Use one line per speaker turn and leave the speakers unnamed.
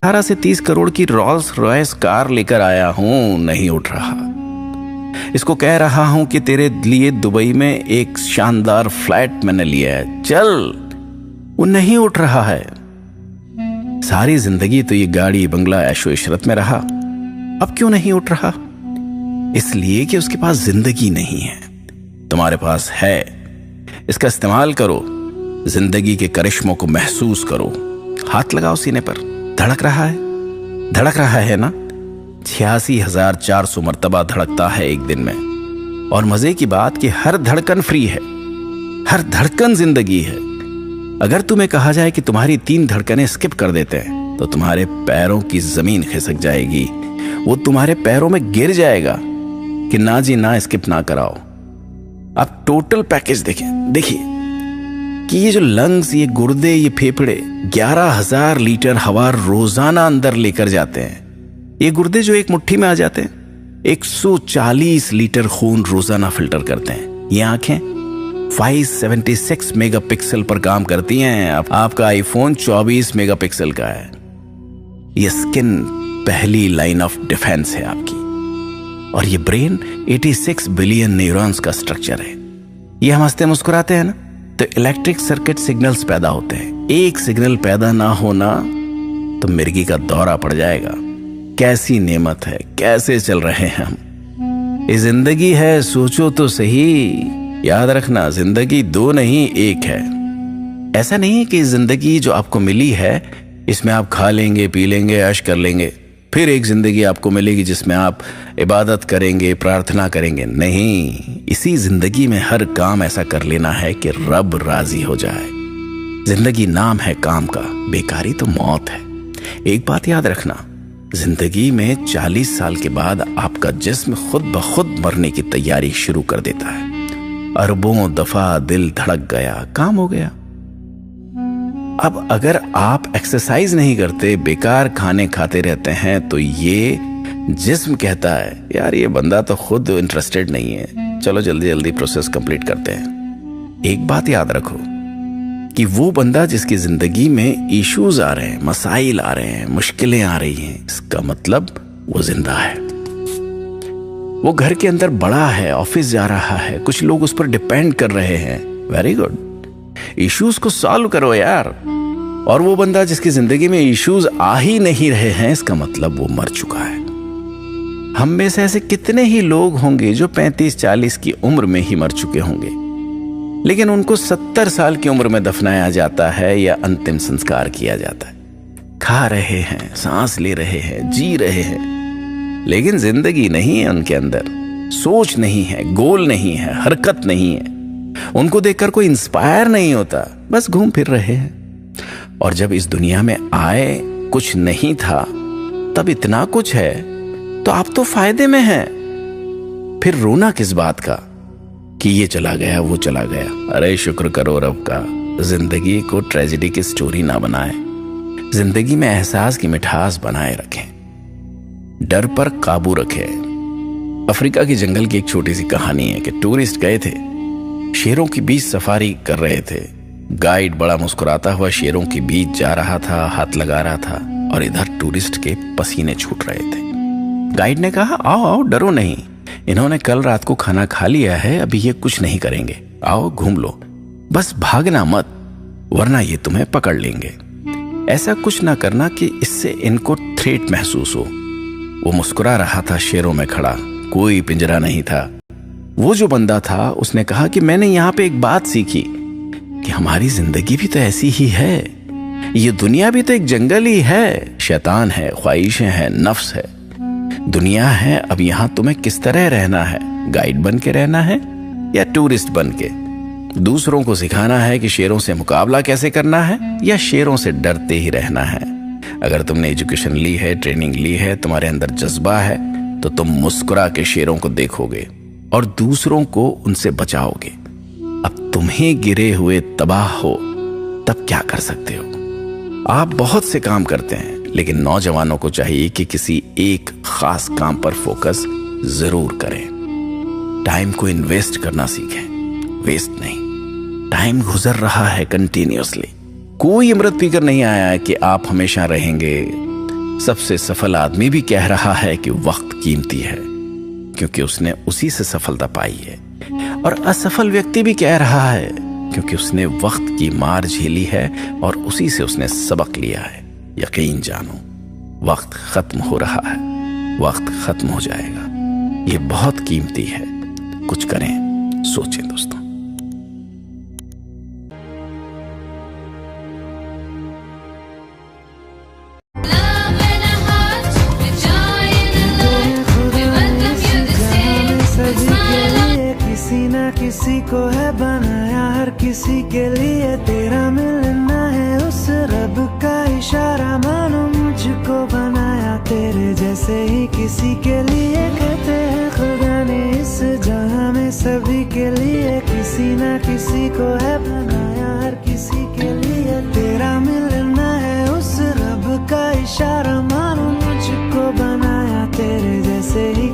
18 से 30 करोड़ की Rolls Royce car लेकर आया हूं, नहीं उठ रहा। इसको कह रहा हूं कि तेरे लिए दुबई में एक शानदार फ्लैट मैंने लिया है, चल, वो नहीं उठ रहा है। सारी जिंदगी तो ये गाड़ी बंगला ऐशो इशरत में रहा, अब क्यों नहीं उठ रहा? इसलिए कि उसके पास जिंदगी नहीं है। तुम्हारे पास है, इसका इस्तेमाल करो, जिंदगी के करिश्मों को महसूस करो। हाथ लगाओ सीने पर, धड़क रहा है, धड़क रहा है ना? 86,400 मर्तबा धड़कता है एक दिन में। और मजे की बात कि हर धड़कन फ्री है, हर धड़कन जिंदगी है। अगर तुम्हें कहा जाए कि तुम्हारी 3 धड़कनें स्किप कर देते हैं तो तुम्हारे पैरों की जमीन खिसक जाएगी, वो तुम्हारे पैरों में गिर जाएगा कि ना जी ना, स्किप ना कराओ। आप टोटल पैकेज देखिए कि ये जो लंग्स, ये गुर्दे, ये फेफड़े 11,000 लीटर हवा रोजाना अंदर लेकर जाते हैं। ये गुर्दे जो एक मुट्ठी में आ जाते हैं 140 लीटर खून रोजाना फिल्टर करते हैं। ये आंखें 576 मेगापिक्सल पर काम करती हैं। आपका आईफोन 24 मेगापिक्सल का है। ये स्किन पहली लाइन ऑफ डिफेंस है आपकी। और ये ब्रेन 86 बिलियन न्यूरॉन्स का स्ट्रक्चर है। ये हम हंसते मुस्कुराते हैं ना, तो इलेक्ट्रिक सर्किट सिग्नल्स पैदा होते हैं। एक सिग्नल पैदा ना होना तो मिर्गी का दौरा पड़ जाएगा। कैसी नेमत है, कैसे चल रहे हैं हम। ये जिंदगी है, सोचो तो सही। याद रखना, जिंदगी 2 नहीं 1 है। ऐसा नहीं है कि जिंदगी जो आपको मिली है इसमें आप खा लेंगे, पी लेंगे, ऐश कर लेंगे, फिर एक जिंदगी आपको मिलेगी जिसमें आप इबादत करेंगे, प्रार्थना करेंगे। नहीं, इसी जिंदगी में हर काम ऐसा कर लेना है कि रब राजी हो जाए। जिंदगी नाम है काम का, बेकारी तो मौत है। एक बात याद रखना, जिंदगी में 40 साल के बाद आपका जिस्म खुद ब खुद मरने की तैयारी शुरू कर देता है। अरबों दफा दिल धड़क गया, काम हो गया। अब अगर आप एक्सरसाइज नहीं करते, बेकार खाने खाते रहते हैं, तो ये जिस्म कहता है यार ये बंदा तो खुद इंटरेस्टेड नहीं है, चलो जल्दी जल्दी प्रोसेस कंप्लीट करते हैं। एक बात याद रखो कि वो बंदा जिसकी जिंदगी में इश्यूज आ रहे हैं, मसाइल आ रहे हैं, मुश्किलें आ रही हैं, इसका मतलब वो जिंदा है। वो घर के अंदर बड़ा है, ऑफिस जा रहा है, कुछ लोग उस पर डिपेंड कर रहे हैं। वेरी गुड, इश्यूज को सॉल्व करो यार। और वो बंदा जिसकी जिंदगी में इश्यूज आ ही नहीं रहे हैं, इसका मतलब वो मर चुका है। हम में से ऐसे कितने ही लोग होंगे जो 35-40 की उम्र में ही मर चुके होंगे, लेकिन उनको 70 साल की उम्र में दफनाया जाता है या अंतिम संस्कार किया जाता है। खा रहे हैं, सांस ले रहे हैं, जी रहे हैं, लेकिन जिंदगी नहीं है उनके अंदर, सोच नहीं है, गोल नहीं है, हरकत नहीं है। उनको देखकर कोई इंस्पायर नहीं होता, बस घूम फिर रहे हैं। और जब इस दुनिया में आए कुछ नहीं था, तब इतना कुछ है, तो आप तो फायदे में हैं। फिर रोना किस बात का कि ये चला गया, वो चला गया। अरे शुक्र करो रब का, जिंदगी को ट्रेजेडी की स्टोरी ना बनाए, जिंदगी में एहसास की मिठास बनाए रखें, डर पर काबू रखें। अफ्रीका की जंगल की एक छोटी सी कहानी है कि टूरिस्ट गए थे, शेरों के बीच सफारी कर रहे थे। गाइड बड़ा मुस्कुराता हुआ शेरों के बीच जा रहा था, हाथ लगा रहा था, और इधर टूरिस्ट के पसीने छूट रहे थे। गाइड ने कहा आओ आओ, डरो नहीं, इन्होंने कल रात को खाना खा लिया है, अभी ये कुछ नहीं करेंगे, आओ घूम लो, बस भागना मत वरना ये तुम्हें पकड़ लेंगे। ऐसा कुछ ना करना कि इससे इनको थ्रेट महसूस हो। वो मुस्कुरा रहा था शेरों में खड़ा, कोई पिंजरा नहीं था। वो जो बंदा था उसने कहा कि मैंने यहाँ पे एक बात सीखी कि हमारी जिंदगी भी तो ऐसी ही है, ये दुनिया भी तो एक जंगल ही है, शैतान है, ख्वाहिशें हैं, नफ्स है, दुनिया है। अब यहाँ तुम्हें किस तरह रहना है, गाइड बन के रहना है या टूरिस्ट बन के? दूसरों को सिखाना है कि शेरों से मुकाबला कैसे करना है या शेरों से डरते ही रहना है? अगर तुमने एजुकेशन ली है, ट्रेनिंग ली है, तुम्हारे अंदर जज्बा है, तो तुम मुस्कुरा के शेरों को देखोगे और दूसरों को उनसे बचाओगे। अब तुम्हें गिरे हुए तबाह हो तब क्या कर सकते हो? आप बहुत से काम करते हैं, लेकिन नौजवानों को चाहिए कि किसी एक खास काम पर फोकस जरूर करें। टाइम को इन्वेस्ट करना सीखें, वेस्ट नहीं। टाइम गुजर रहा है कंटिन्यूअसली, कोई अमृत पीकर नहीं आया है कि आप हमेशा रहेंगे। सबसे सफल आदमी भी कह रहा है कि वक्त कीमती है, क्योंकि उसने उसी से सफलता पाई है। और असफल व्यक्ति भी कह रहा है, क्योंकि उसने वक्त की मार झेली है और उसी से उसने सबक लिया है। यकीन जानो, वक्त खत्म हो रहा है, वक्त खत्म हो जाएगा। ये बहुत कीमती है। कुछ करें, सोचें दोस्तों।
किसी ना किसी को है बनाया, हर किसी के लिए तेरा मिलना है उस रब का इशारा। मानो मुझको बनाया तेरे जैसे ही किसी के लिए, कहते हैं खुदा ने इस जहां में सभी के लिए किसी ना किसी को है बनाया, हर किसी के लिए तेरा मिलना है उस रब का इशारा। मानो मुझको बनाया तेरे जैसे ही